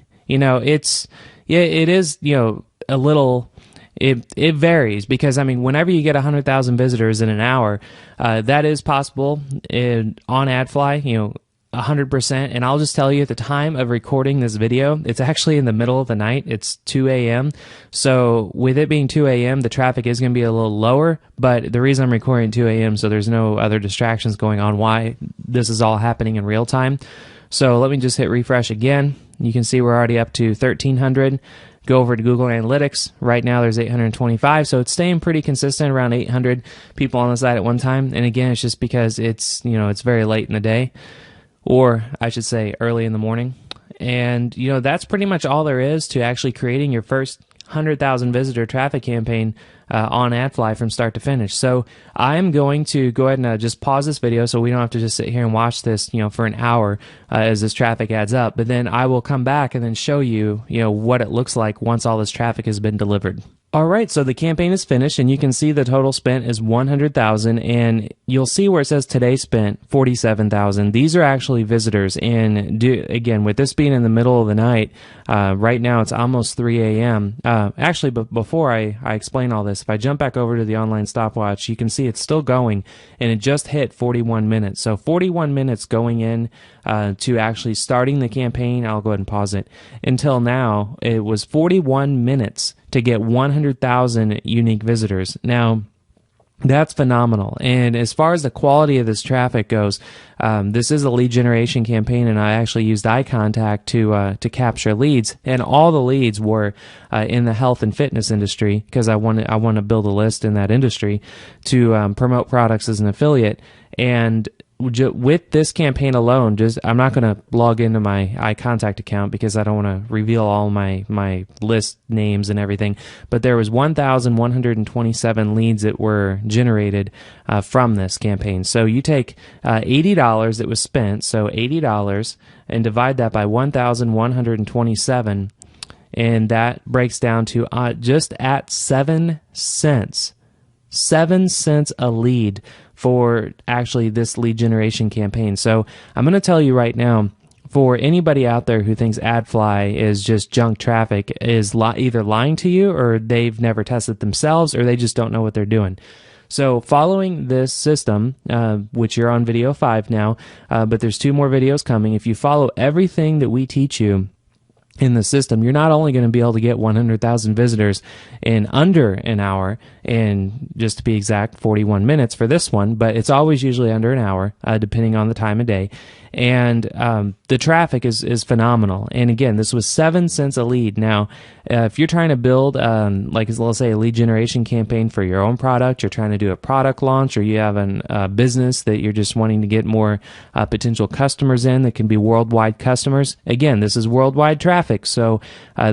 It is, a little, it varies because, whenever you get 100,000 visitors in an hour, that is possible on AdFly, 100%. And I'll just tell you at the time of recording this video, it's actually in the middle of the night. It's 2 a.m. So with it being 2 a.m., the traffic is going to be a little lower, but the reason I'm recording at 2 a.m. so there's no other distractions going on, why this is all happening in real time. So let me just hit refresh again. You can see we're already up to 1,300. Go over to Google Analytics. Right now there's 825, so it's staying pretty consistent around 800 people on the site at one time. And again, it's just because it's, it's very late in the day, or I should say early in the morning. And, that's pretty much all there is to actually creating your first 100,000 visitor traffic campaign on AdFly from start to finish. So I'm going to go ahead and just pause this video so we don't have to just sit here and watch this, for an hour as this traffic adds up. But then I will come back and then show you, what it looks like once all this traffic has been delivered. All right, so the campaign is finished, and you can see the total spent is 100,000, and you'll see where it says today spent 47,000. These are actually visitors, and again, with this being in the middle of the night, right now it's almost 3 a.m. Actually, but before I explain all this, if I jump back over to the Online Stopwatch, you can see it's still going, and it just hit 41 minutes. So 41 minutes going in to actually starting the campaign. I'll go ahead and pause it. Until now, it was 41 minutes to get 100,000 unique visitors. Now, that's phenomenal. And as far as the quality of this traffic goes, this is a lead generation campaign, and I actually used iContact to capture leads, and all the leads were in the health and fitness industry because I want to build a list in that industry to promote products as an affiliate. And with this campaign alone, I'm not going to log into my iContact account because I don't want to reveal all my list names and everything, but there was 1,127 leads that were generated from this campaign. So you take $80 that was spent, so $80, and divide that by 1,127, and that breaks down to just at 7 cents. 7 cents a lead for actually this lead generation campaign. So I'm going to tell you right now, for anybody out there who thinks AdFly is just junk traffic, is either lying to you, or they've never tested themselves, or they just don't know what they're doing. So following this system, which you're on video 5 now, but there's 2 more videos coming. If you follow everything that we teach you in the system, you're not only going to be able to get 100,000 visitors in under an hour, and just to be exact, 41 minutes for this one, but it's always usually under an hour, depending on the time of day. And the traffic is phenomenal. And again, this was 7 cents a lead. Now, if you're trying to build, let's say, a lead generation campaign for your own product, you're trying to do a product launch, or you have a business that you're just wanting to get more potential customers in that can be worldwide customers. Again, this is worldwide traffic, so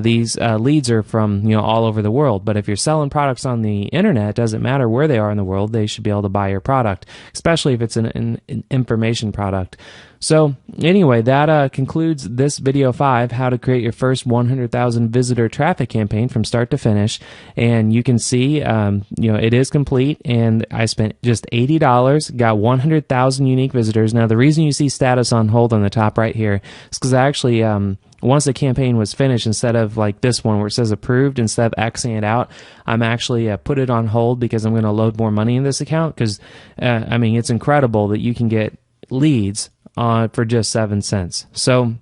these leads are from all over the world. But if you're selling products on the internet, it doesn't matter where they are in the world, they should be able to buy your product, especially if it's an information product. So anyway, that concludes this video 5, how to create your first 100,000 visitor traffic campaign from start to finish. And you can see, it is complete, and I spent just $80, got 100,000 unique visitors. Now, the reason you see status on hold on the top right here is because I actually, once the campaign was finished, instead of like this one where it says approved, instead of Xing it out, I'm actually put it on hold because I'm going to load more money in this account because, it's incredible that you can get leads for just 7 cents. So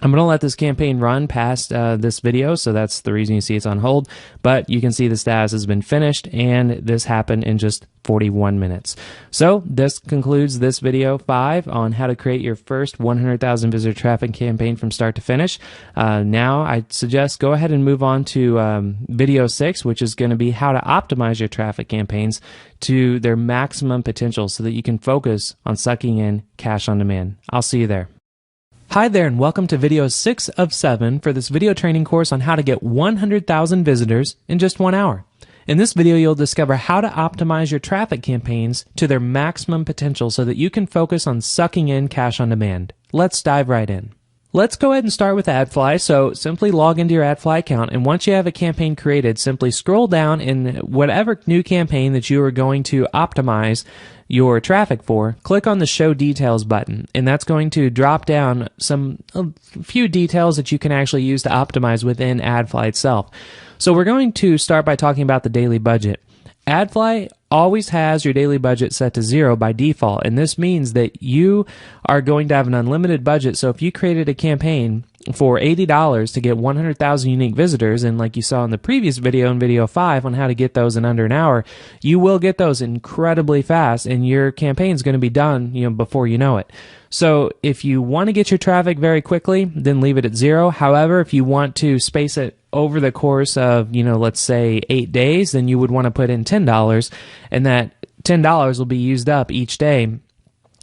I'm going to let this campaign run past this video, so that's the reason you see it's on hold, but you can see the status has been finished, and this happened in just 41 minutes. So this concludes this video 5 on how to create your first 100,000 visitor traffic campaign from start to finish. Now I suggest go ahead and move on to video 6, which is going to be how to optimize your traffic campaigns to their maximum potential so that you can focus on sucking in cash on demand. I'll see you there. Hi there, and welcome to video 6 of 7 for this video training course on how to get 100,000 visitors in just 1 hour. In this video, you'll discover how to optimize your traffic campaigns to their maximum potential so that you can focus on sucking in cash on demand. Let's dive right in. Let's go ahead and start with AdFly. So simply log into your AdFly account, and once you have a campaign created, simply scroll down in whatever new campaign that you are going to optimize your traffic for, click on the Show Details button, and that's going to drop down a few details that you can actually use to optimize within AdFly itself. So we're going to start by talking about the daily budget. AdFly always has your daily budget set to 0 by default, and this means that you are going to have an unlimited budget. So if you created a campaign for $80 to get 100,000 unique visitors, and like you saw in the previous video, in video 5 on how to get those in under an hour, you will get those incredibly fast, and your campaign is going to be done, before you know it. So if you want to get your traffic very quickly, then leave it at 0. However, if you want to space it over the course of, let's say 8 days, then you would want to put in $10, and that $10 will be used up each day.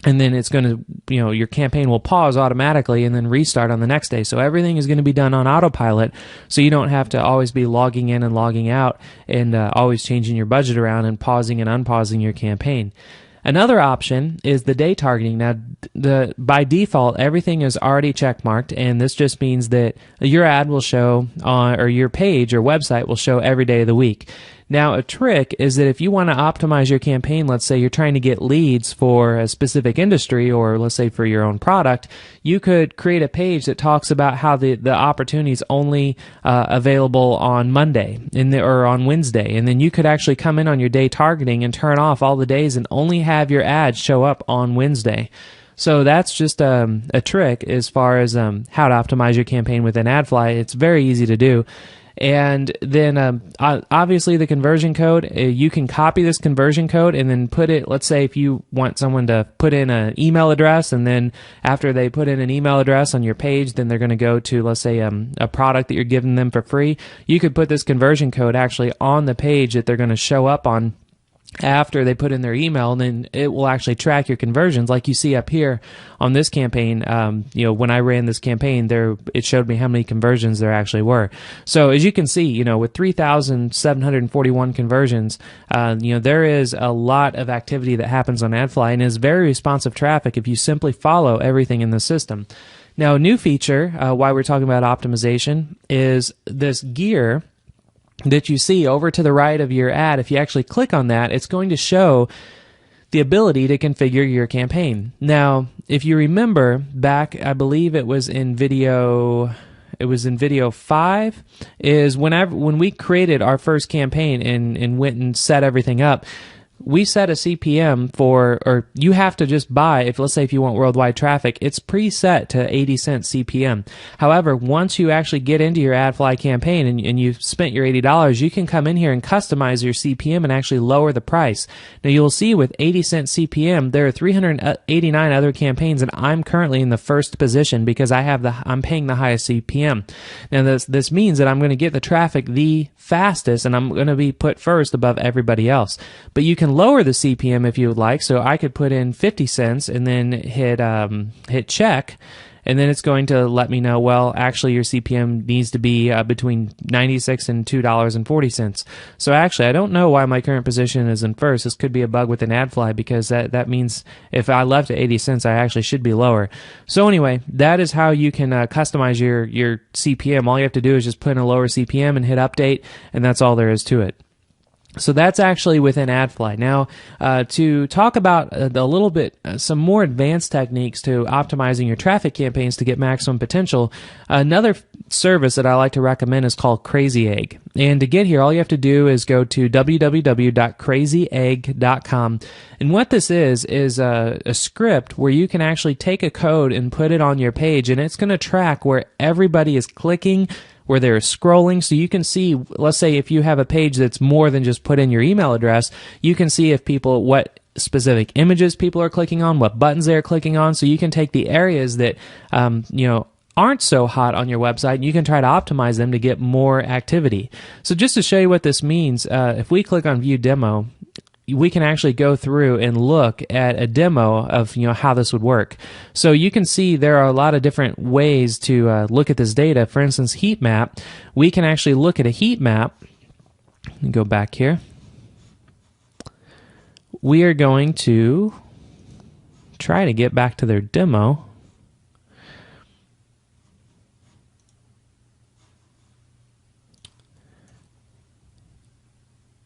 And then it's going to, your campaign will pause automatically and then restart on the next day. So everything is going to be done on autopilot, so you don't have to always be logging in and logging out and always changing your budget around and pausing and unpausing your campaign. Another option is the day targeting. Now, by default, everything is already checkmarked, and this just means that your ad will show or your page or website will show every day of the week. Now, a trick is that if you want to optimize your campaign, let's say you're trying to get leads for a specific industry, or let's say for your own product, you could create a page that talks about how the opportunity is only available on Monday or on Wednesday, and then you could actually come in on your day targeting and turn off all the days and only have your ads show up on Wednesday. So that's just a trick as far as how to optimize your campaign within AdFly. It's very easy to do. And then obviously the conversion code, you can copy this conversion code and then put it, let's say if you want someone to put in an email address, and then after they put in an email address on your page, then they're going to go to, let's say, a product that you're giving them for free. You could put this conversion code actually on the page that they're going to show up on after they put in their email, and then it will actually track your conversions, like you see up here on this campaign. When I ran this campaign, it showed me how many conversions there actually were. So as you can see, with 3,741 conversions, there is a lot of activity that happens on AdFly, and is very responsive traffic if you simply follow everything in the system. Now, a new feature, why we're talking about optimization, is this gear that you see over to the right of your ad. If you actually click on that, it's going to show the ability to configure your campaign. Now, if you remember back, I believe it was in video 5, is when we created our first campaign and went and set everything up, we set a CPM or you have to just buy, let's say if you want worldwide traffic, it's preset to 80 cents CPM. However, once you actually get into your AdFly campaign and you've spent your $80, you can come in here and customize your CPM and actually lower the price. Now, you'll see with 80 cent CPM, there are 389 other campaigns, and I'm currently in the first position because I'm paying the highest CPM. Now, this means that I'm going to get the traffic the fastest, and I'm going to be put first above everybody else. But you can lower the CPM if you would like. So I could put in 50 cents and then hit check, and then it's going to let me know, well, actually your CPM needs to be between 96 and $2.40. So actually, I don't know why my current position is in first. This could be a bug within AdFly, because that means if I left at 80 cents, I actually should be lower. So anyway, that is how you can customize your CPM. All you have to do is just put in a lower CPM and hit update, and that's all there is to it. So that's actually within AdFly. Now, to talk about a little bit, some more advanced techniques to optimizing your traffic campaigns to get maximum potential, another service that I like to recommend is called Crazy Egg. And to get here, all you have to do is go to www.crazyegg.com. And what this is a script where you can actually take a code and put it on your page, and it's going to track where everybody is clicking, where they're scrolling, so you can see, let's say if you have a page that's more than just put in your email address, you can see if people, what specific images people are clicking on, what buttons they're clicking on, so you can take the areas that, aren't so hot on your website, and you can try to optimize them to get more activity. So just to show you what this means, if we click on View Demo, we can actually go through and look at a demo of how this would work. So you can see there are a lot of different ways to look at this data. For instance, heat map. We can actually look at a heat map. Let me go back here. We are going to try to get back to their demo.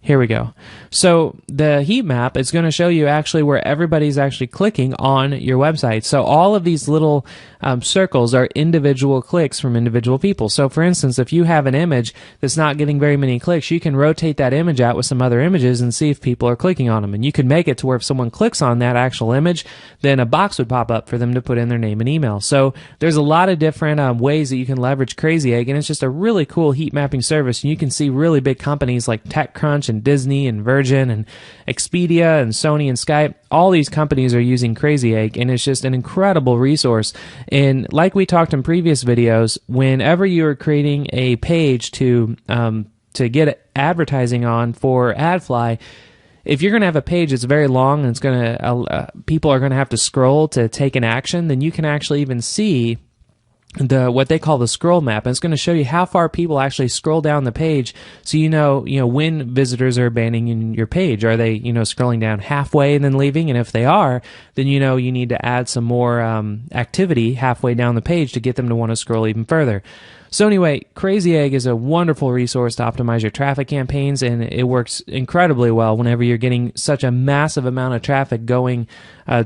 Here we go. So the heat map is going to show you actually where everybody's actually clicking on your website. So all of these little circles are individual clicks from individual people. So for instance, if you have an image that's not getting very many clicks, you can rotate that image out with some other images and see if people are clicking on them. And you can make it to where if someone clicks on that actual image, then a box would pop up for them to put in their name and email. So there's a lot of different ways that you can leverage Crazy Egg, and it's just a really cool heat mapping service. And you can see really big companies like TechCrunch and Disney and Virgin and Expedia and Sony and Skype. All these companies are using Crazy Egg, and it's just an incredible resource. And like we talked in previous videos, whenever you are creating a page to get advertising on for AdFly, if you're going to have a page that's very long and it's going to people are going to have to scroll to take an action, then you can actually even see what they call the scroll map, and it's going to show you how far people actually scroll down the page, so you know when visitors are abandoning your page. Are they scrolling down halfway and then leaving? And if they are, then you need to add some more activity halfway down the page to get them to want to scroll even further. So anyway, Crazy Egg is a wonderful resource to optimize your traffic campaigns, and it works incredibly well whenever you're getting such a massive amount of traffic going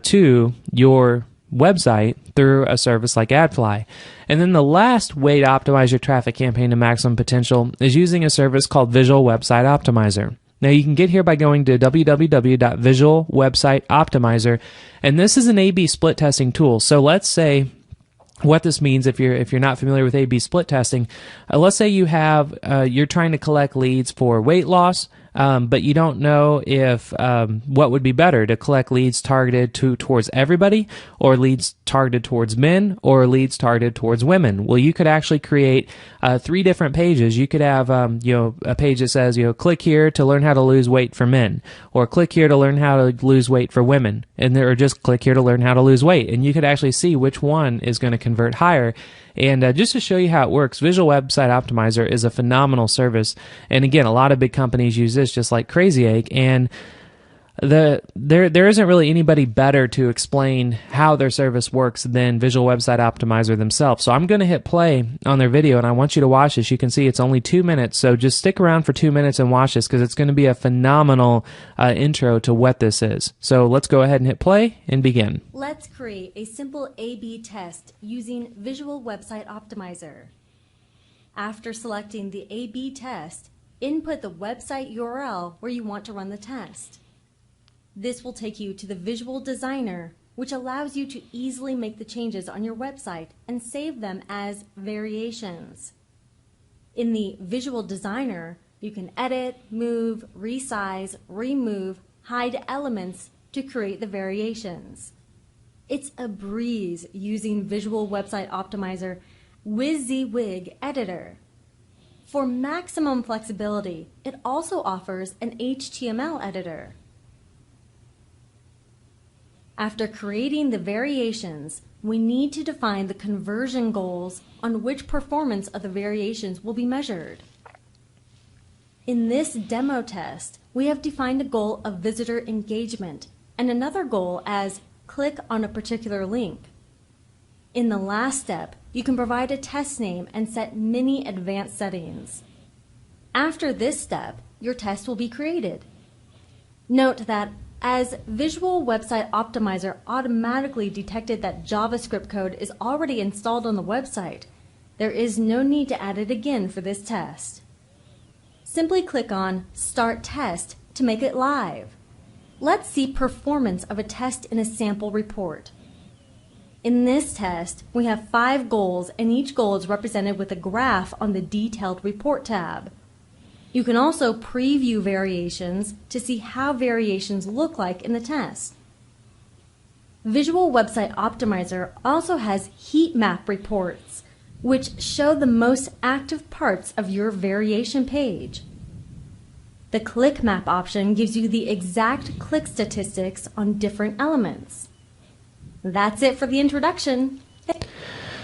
to your website through a service like AdFly. And then the last way to optimize your traffic campaign to maximum potential is using a service called Visual Website Optimizer. Now you can get here by going to www.visualwebsiteoptimizer, and this is an A/B split testing tool. So let's say what this means, if you're not familiar with A/B split testing, let's say you have you're trying to collect leads for weight loss, but you don't know if what would be better, to collect leads targeted towards everybody, or leads targeted towards men, or leads targeted towards women. Well, you could actually create 3 different pages. You could have a page that says click here to learn how to lose weight for men, or click here to learn how to lose weight for women, or just click here to learn how to lose weight. And you could actually see which one is going to convert higher. And just to show you how it works, Visual Website Optimizer is a phenomenal service. And again, a lot of big companies use this just like Crazy Egg. And there isn't really anybody better to explain how their service works than Visual Website Optimizer themselves. So I'm going to hit play on their video, and I want you to watch this. You can see it's only 2 minutes, so just stick around for 2 minutes and watch this, because it's going to be a phenomenal intro to what this is. So let's go ahead and hit play and begin. Let's create a simple A/B test using Visual Website Optimizer. After selecting the A/B test, input the website URL where you want to run the test. This will take you to the Visual Designer, which allows you to easily make the changes on your website and save them as variations. In the Visual Designer, you can edit, move, resize, remove, hide elements to create the variations. It's a breeze using Visual Website Optimizer WYSIWYG Editor. For maximum flexibility, it also offers an HTML editor. After creating the variations, we need to define the conversion goals on which performance of the variations will be measured. In this demo test, we have defined a goal of visitor engagement and another goal as click on a particular link. In the last step, you can provide a test name and set many advanced settings. After this step, your test will be created. Note that as Visual Website Optimizer automatically detected that JavaScript code is already installed on the website, there is no need to add it again for this test. Simply click on Start Test to make it live. Let's see performance of a test in a sample report. In this test, we have 5 goals, and each goal is represented with a graph on the Detailed Report tab. You can also preview variations to see how variations look like in the test. Visual Website Optimizer also has heat map reports, which show the most active parts of your variation page. The click map option gives you the exact click statistics on different elements. That's it for the introduction.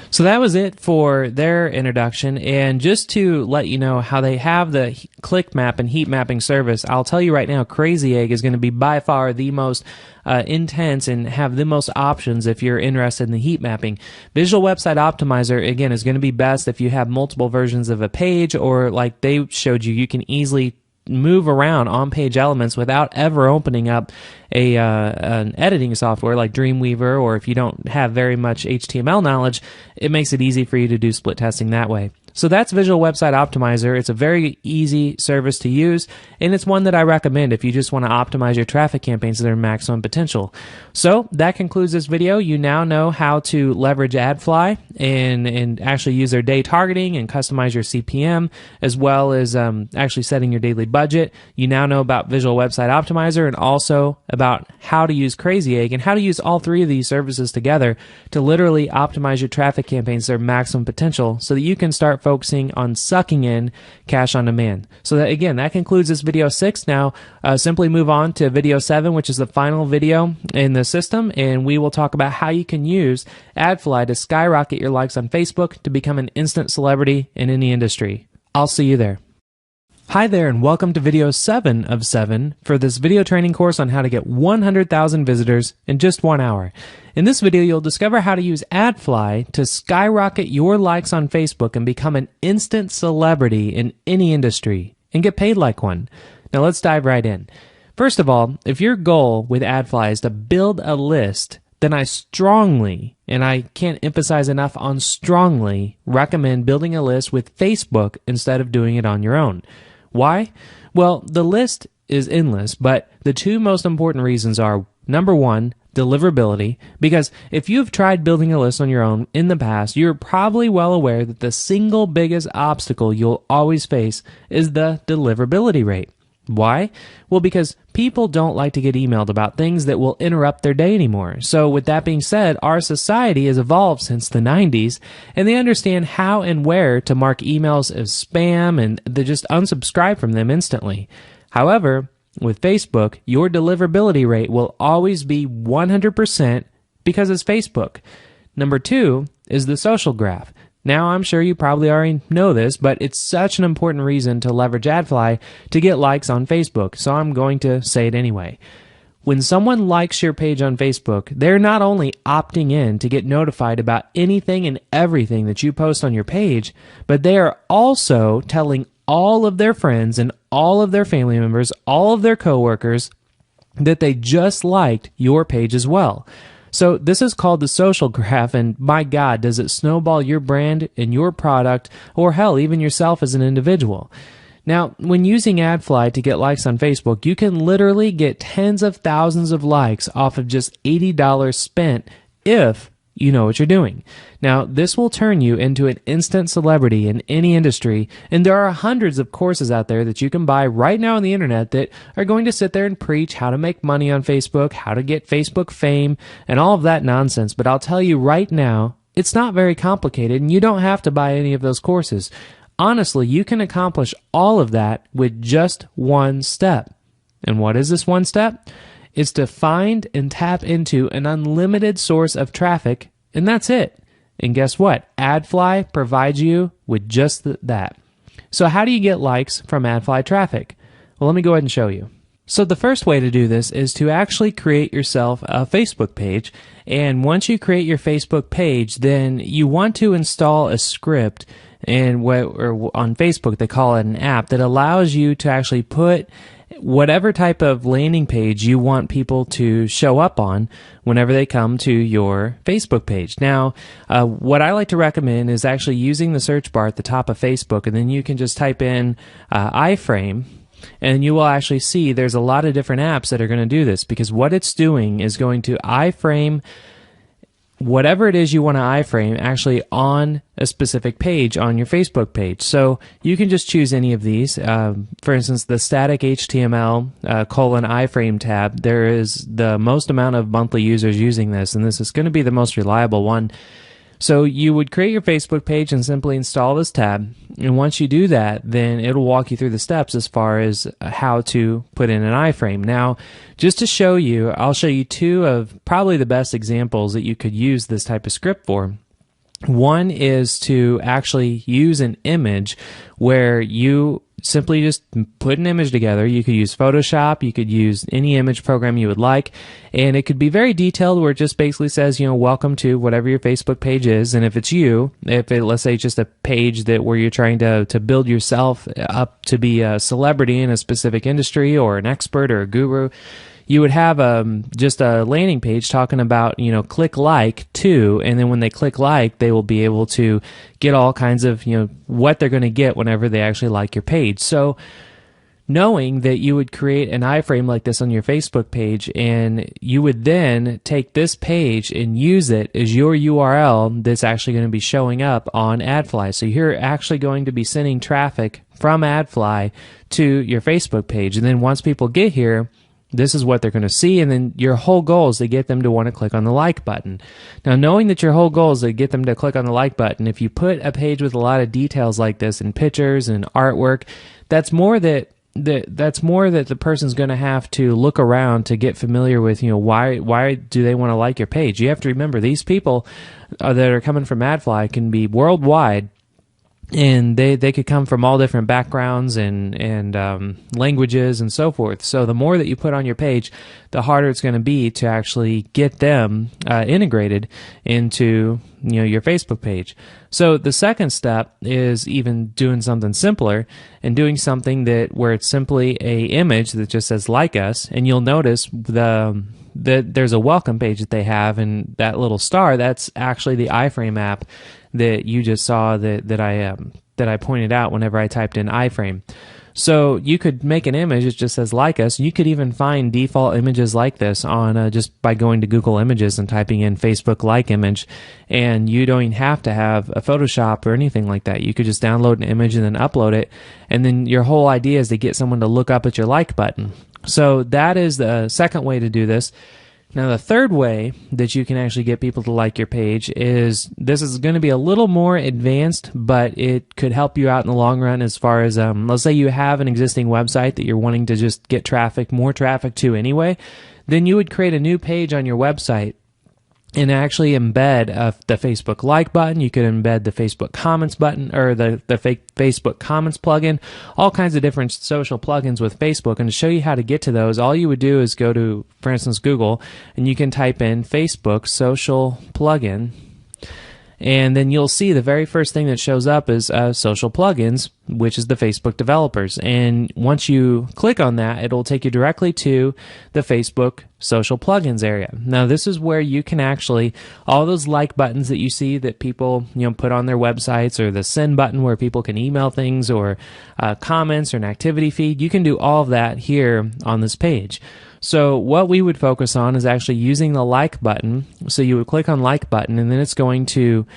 So that was it for their introduction, and just to let you know how they have the click map and heat mapping service, I'll tell you right now, Crazy Egg is going to be by far the most intense and have the most options if you're interested in the heat mapping. Visual Website Optimizer, again, is going to be best if you have multiple versions of a page, or like they showed you, you can easily move around on-page elements without ever opening up an editing software like Dreamweaver, or if you don't have very much HTML knowledge, it makes it easy for you to do split testing that way. So that's Visual Website Optimizer. It's a very easy service to use, and it's one that I recommend if you just want to optimize your traffic campaigns to their maximum potential. So that concludes this video. You now know how to leverage AdFly and actually use their day targeting and customize your CPM, as well as actually setting your daily budget. You now know about Visual Website Optimizer and also about how to use Crazy Egg and how to use all 3 of these services together to literally optimize your traffic campaigns to their maximum potential so that you can start focusing on sucking in cash on demand. So that, again, that concludes this video 6. Now, simply move on to video 7, which is the final video in the system, and we will talk about how you can use AdFly to skyrocket your likes on Facebook to become an instant celebrity in any industry. I'll see you there. Hi there, and welcome to video 7 of 7 for this video training course on how to get 100,000 visitors in just 1 hour. In this video, you'll discover how to use AdFly to skyrocket your likes on Facebook and become an instant celebrity in any industry and get paid like one. Now let's dive right in. First of all, if your goal with AdFly is to build a list, then I strongly, and I can't emphasize enough on strongly, recommend building a list with Facebook instead of doing it on your own. Why? Well, the list is endless, but the 2 most important reasons are, number 1, deliverability, because if you've tried building a list on your own in the past, you're probably well aware that the single biggest obstacle you'll always face is the deliverability rate. Why? Well, because people don't like to get emailed about things that will interrupt their day anymore. So with that being said, our society has evolved since the 90s, and they understand how and where to mark emails as spam, and they just unsubscribe from them instantly. However, with Facebook, your deliverability rate will always be 100% because it's Facebook. Number 2 is the social graph. Now, I'm sure you probably already know this, but it's such an important reason to leverage AdFly to get likes on Facebook, so I'm going to say it anyway. When someone likes your page on Facebook, they're not only opting in to get notified about anything and everything that you post on your page, but they are also telling all of their friends and all of their family members, all of their coworkers, that they just liked your page as well. So this is called the social graph, and my God, does it snowball your brand and your product, or hell, even yourself as an individual. Now, when using AdFly to get likes on Facebook, you can literally get tens of thousands of likes off of just $80 spent if you know what you're doing. Now, this will turn you into an instant celebrity in any industry, and there are hundreds of courses out there that you can buy right now on the internet that are going to sit there and preach how to make money on Facebook, how to get Facebook fame, and all of that nonsense. But I'll tell you right now, it's not very complicated, and you don't have to buy any of those courses. Honestly, you can accomplish all of that with just one step. And what is this one step? Is to find and tap into an unlimited source of traffic, and that's it. And guess what? AdFly provides you with just that. So how do you get likes from AdFly traffic? Well, let me go ahead and show you. So the first way to do this is to actually create yourself a Facebook page. And once you create your Facebook page, then you want to install a script and or on Facebook they call it an app that allows you to actually put whatever type of landing page you want people to show up on whenever they come to your Facebook page. Now, what I like to recommend is actually using the search bar at the top of Facebook, and then you can just type in iFrame, and you will actually see there's a lot of different apps that are going to do this, because what it's doing is going to iframe whatever it is you want to iframe actually on a specific page on your Facebook page. So you can just choose any of these. For instance, the static HTML :iframe tab, there is the most amount of monthly users using this, and this is going to be the most reliable one. So you would create your Facebook page and simply install this tab. And once you do that, then it'll walk you through the steps as far as how to put in an iframe. Now, just to show you, I'll show you two of probably the best examples that you could use this type of script for. One is to actually use an image where you simply just put an image together. You could use Photoshop, you could use any image program you would like, and it could be very detailed where it just basically says, welcome to whatever your Facebook page is. And if it's you, let's say just a page that where you're trying to build yourself up to be a celebrity in a specific industry or an expert or a guru, you would have just a landing page talking about, click like to, and then when they click like, they will be able to get all kinds of, what they're going to get whenever they actually like your page. So knowing that you would create an iframe like this on your Facebook page, and you would then take this page and use it as your URL that's actually going to be showing up on AdFly. So you're actually going to be sending traffic from AdFly to your Facebook page. And then once people get here, this is what they're going to see, and then your whole goal is to get them to want to click on the like button. Now, knowing that your whole goal is to get them to click on the like button, if you put a page with a lot of details like this and pictures and artwork, that's more that the person's going to have to look around to get familiar with, why do they want to like your page? You have to remember, these people that are coming from AdFly can be worldwide, and they could come from all different backgrounds and languages and so forth. So the more that you put on your page, the harder it's going to be to actually get them integrated into your Facebook page. So the second step is even doing something simpler and doing something where it's simply a image that just says like us, and you'll notice that there's a welcome page that they have, and that little star, that's actually the iFrame app that you just saw that I pointed out whenever I typed in iFrame. So you could make an image that just says like us. You could even find default images like this on just by going to Google Images and typing in Facebook like image, and you don't even have to have a Photoshop or anything like that. You could just download an image and then upload it, and then your whole idea is to get someone to look up at your like button. So that is the second way to do this. Now, the third way that you can actually get people to like your page is, this is going to be a little more advanced, but it could help you out in the long run as far as, let's say you have an existing website that you're wanting to just get more traffic to anyway, then you would create a new page on your website and actually embed the Facebook like button. You could embed the Facebook comments button, or the Facebook comments plugin, all kinds of different social plugins with Facebook. And to show you how to get to those, all you would do is go to, for instance, Google, and you can type in Facebook social plugin. And then you'll see the very first thing that shows up is social plugins, which is the Facebook developers. And once you click on that, it'll take you directly to the Facebook social plugins area. Now, this is where you can actually, all those like buttons that you see that people put on their websites, or the send button where people can email things, or comments, or an activity feed, you can do all of that here on this page. So what we would focus on is actually using the like button. So you would click on like button, and then it's going to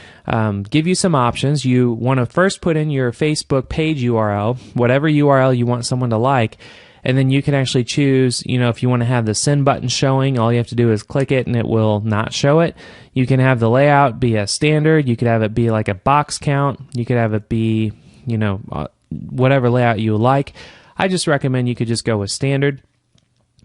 give you some options. You want to first put in your Facebook page URL, whatever URL you want someone to like, and then you can actually choose, if you want to have the send button showing, all you have to do is click it and it will not show it. You can have the layout be a standard. You could have it be like a box count. You could have it be, whatever layout you like. I just recommend you could just go with standard.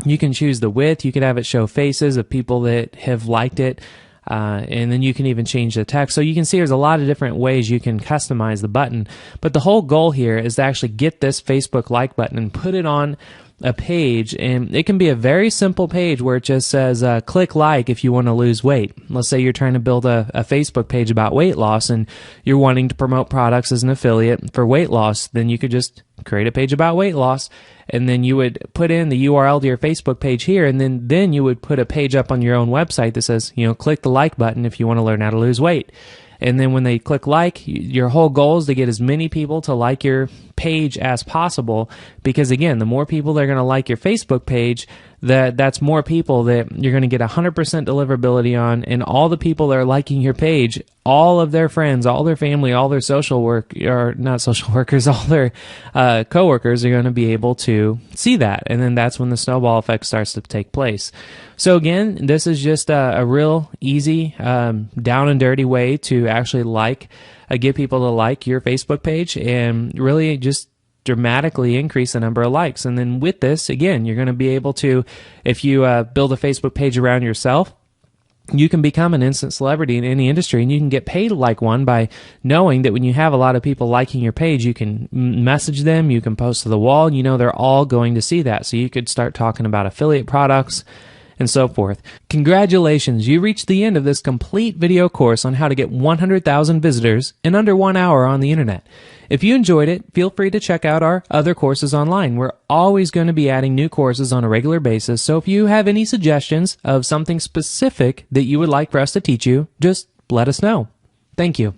You can choose the width. You can have it show faces of people that have liked it. And then you can even change the text. So you can see there's a lot of different ways you can customize the button. But the whole goal here is to actually get this Facebook like button and put it on a page, and it can be a very simple page where it just says click like if you want to lose weight. Let's say you're trying to build a Facebook page about weight loss and you're wanting to promote products as an affiliate for weight loss. Then you could just create a page about weight loss, and then you would put in the URL to your Facebook page here, and then you would put a page up on your own website that says, click the like button if you want to learn how to lose weight. And then when they click like, your whole goal is to get as many people to like your page as possible, because again, the more people that are going to like your Facebook page, that's more people that you're going to get 100% deliverability on, and all the people that are liking your page, all of their friends, all their family, all their all their coworkers are going to be able to see that, and then that's when the snowball effect starts to take place. So again, this is just a real easy, down and dirty way to actually get people to like your Facebook page, and really just dramatically increase the number of likes. And then with this, again, you're going to be able to, if you build a Facebook page around yourself, you can become an instant celebrity in any industry, and you can get paid like one by knowing that when you have a lot of people liking your page, you can message them, you can post to the wall, they're all going to see that. So you could start talking about affiliate products and so forth. Congratulations, you reached the end of this complete video course on how to get 100,000 visitors in under 1 hour on the internet. If you enjoyed it, feel free to check out our other courses online. We're always going to be adding new courses on a regular basis, so if you have any suggestions of something specific that you would like for us to teach you, just let us know. Thank you.